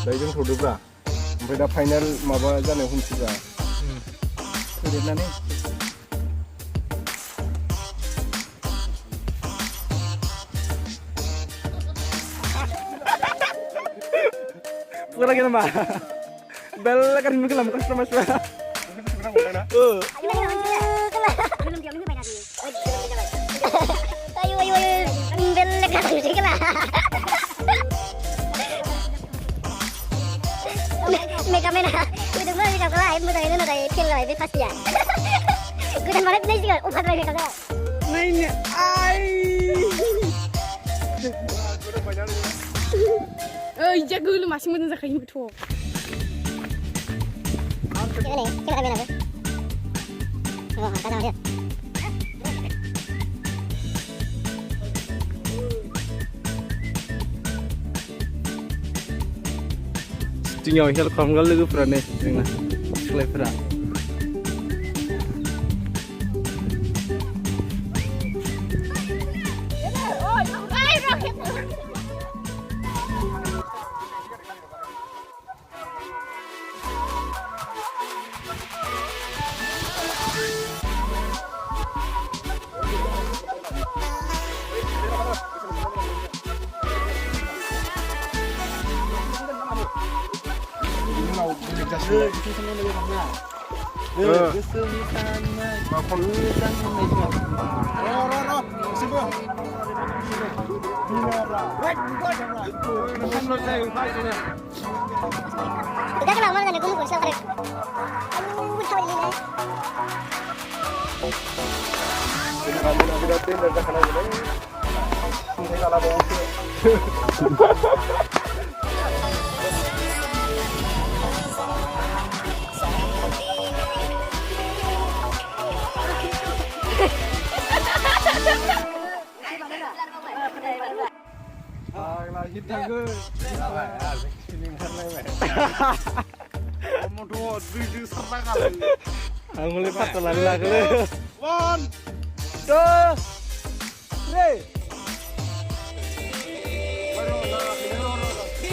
दायो दोनथ'दोब्रा ओमफ्राय दा फाइनाल माबा जानायाव हमसिब्रा फेदेरनानै lagi nama bel kan mungkin lama kan mas lah ayo bel kan mungkin lah mega mena itu mah bisa kalah itu dari mana dari kill lah itu pasti ya gue dan maret nih juga upat lagi kagak mainnya jago lu masih mau nzak kayu betul. Ini, kita ambil apa? Oh, kata dia. Tinggal hel kamgal lagi pernah nih, selebra. Kita kenal mana nih kamu kursa tarik. Aduh, tahu ini nih. Kami datin dan dah kenal ini. Ini kalau bawa lagi tangga. Ini mana ni? Kamu dua video serta kali. Aku lepas telan lagi. 1, 2,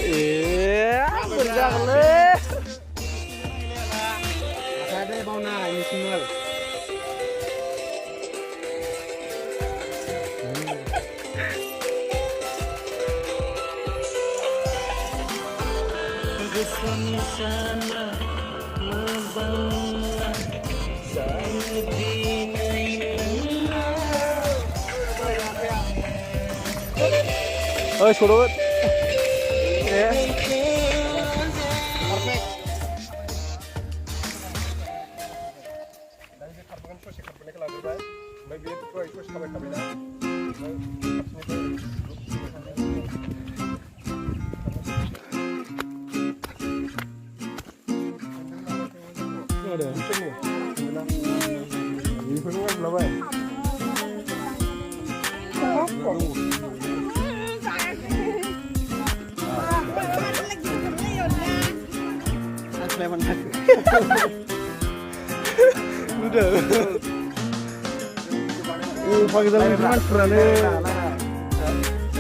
3. Berjalan le. Ada bau na ini semua. Oh, surut. Ya. Perfect. Dari karbangan sosial karbannya kelar dah. Baik dia tu itu kamera dah. Ada. Ini pun kan berapa? Leman hati. Udah. Pakai dalam cuma pernah.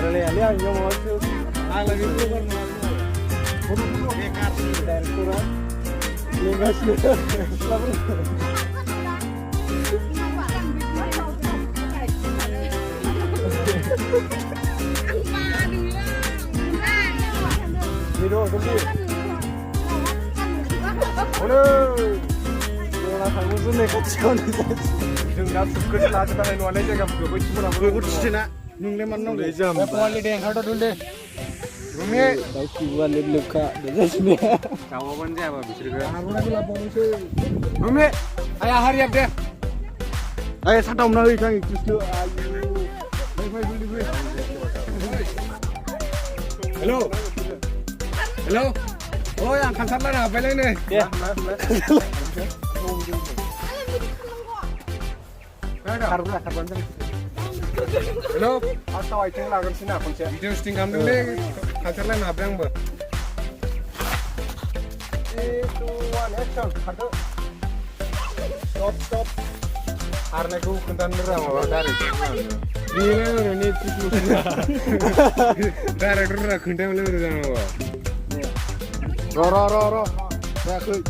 Lihat yang mau tu. Lagi tu kan mau. Bekar dari kurang. Legas tu. Video tunggu. Oleh. Orang kamu tu ni kacau ni. Jangan suka lah kita ni wala jaga berbuat cuma nak berbuat cina. Nunggu mana nunggu. Kuali deh, hado dulu deh. Rumi. Bagi wala luka. Dah sini. Kawan je apa bisri. Haruna bila pun tu. Rumi. Ayah hari apa deh? Ayah satu mana lagi kang itu. Baik dulu. Hello. Hello. Oh yang kan salah apa ni? Ya. Haruna kapan je? Hello. Asal itu lagan sini apa sih? Video sting kami ni kan salah apa yang ber? 3, 2, 1, action. Hado. Stop. Harna ku kuntan berang awak dari. Ni tu. Dari dulu kuntan mula berang awak. รอแม่คือ